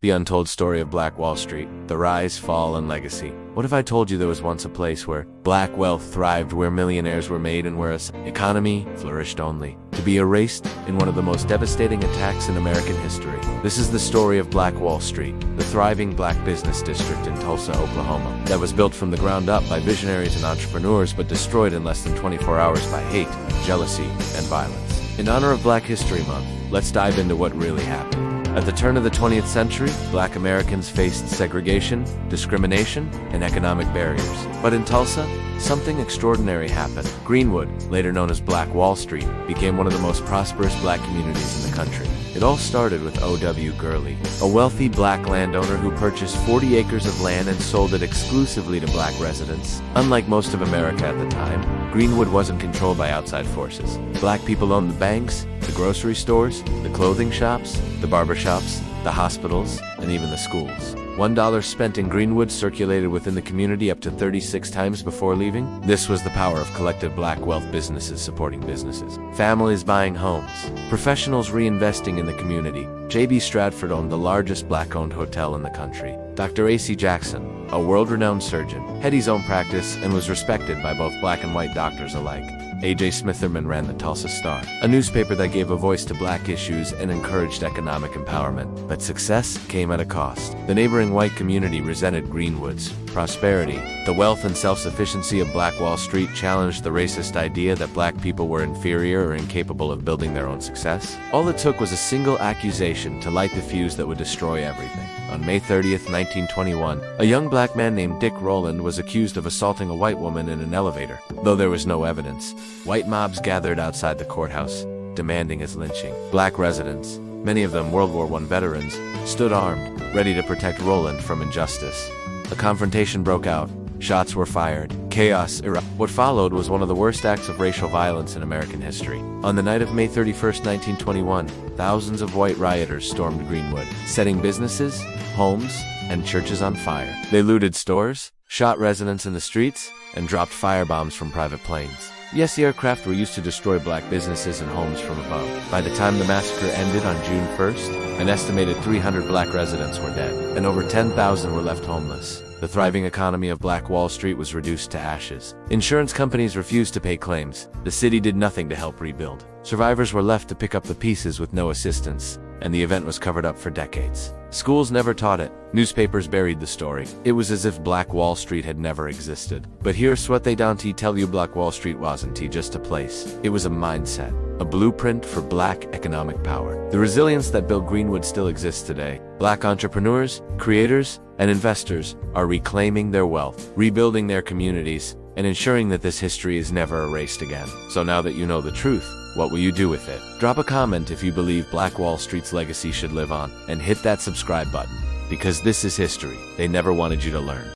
The untold story of Black Wall Street, the rise, fall, and legacy. What if I told you there was once a place where black wealth thrived, where millionaires were made, and where an economy flourished only to be erased in one of the most devastating attacks in American history? This is the story of Black Wall Street, the thriving black business district in Tulsa, Oklahoma, that was built from the ground up by visionaries and entrepreneurs, but destroyed in less than 24 hours by hate, jealousy, and violence. In honor of Black History Month, let's dive into what really happened. At the turn of the 20th century, Black Americans faced segregation, discrimination, and economic barriers. But in Tulsa, something extraordinary happened. Greenwood, later known as Black Wall Street, became one of the most prosperous black communities in the country. It all started with O.W. Gurley, a wealthy black landowner who purchased 40 acres of land and sold it exclusively to black residents. Unlike most of America at the time, Greenwood wasn't controlled by outside forces. Black people owned the banks, the grocery stores, the clothing shops, the barbershops, the hospitals, and even the schools. $1 spent in Greenwood circulated within the community up to 36 times before leaving. This was the power of collective black wealth, businesses supporting businesses, families buying homes, professionals reinvesting in the community. J.B. Stratford owned the largest black-owned hotel in the country. Dr. A.C. Jackson, a world-renowned surgeon, had his own practice and was respected by both black and white doctors alike. A.J. Smitherman ran the Tulsa Star, a newspaper that gave a voice to black issues and encouraged economic empowerment. But success came at a cost. The neighboring white community resented Greenwood's prosperity. The wealth and self-sufficiency of Black Wall Street challenged the racist idea that black people were inferior or incapable of building their own success. All it took was a single accusation to light the fuse that would destroy everything. On May 30th, 1921, a young black man named Dick Rowland was accused of assaulting a white woman in an elevator. Though there was no evidence, white mobs gathered outside the courthouse, demanding his lynching. Black residents, many of them World War I veterans, stood armed, ready to protect Rowland from injustice. A confrontation broke out. Shots were fired. Chaos erupted. What followed was one of the worst acts of racial violence in American history. On the night of May 31st, 1921, thousands of white rioters stormed Greenwood, setting businesses, homes, and churches on fire. They looted stores, shot residents in the streets, and dropped firebombs from private planes. Yes, the aircraft were used to destroy black businesses and homes from above. By the time the massacre ended on June 1st, an estimated 300 black residents were dead, and over 10,000 were left homeless. The thriving economy of Black Wall Street was reduced to ashes. Insurance companies refused to pay claims. The city did nothing to help rebuild. Survivors were left to pick up the pieces with no assistance, and the event was covered up for decades. Schools never taught it. Newspapers buried the story. It was as if Black Wall Street had never existed. But here's what they don't tell you: Black Wall Street wasn't just a place. It was a mindset, a blueprint for black economic power. The resilience that built Greenwood still exists today. Black entrepreneurs, creators, and investors are reclaiming their wealth, rebuilding their communities, and ensuring that this history is never erased again. So now that you know the truth, what will you do with it? Drop a comment if you believe Black Wall Street's legacy should live on, and hit that subscribe button, because this is history they never wanted you to learn.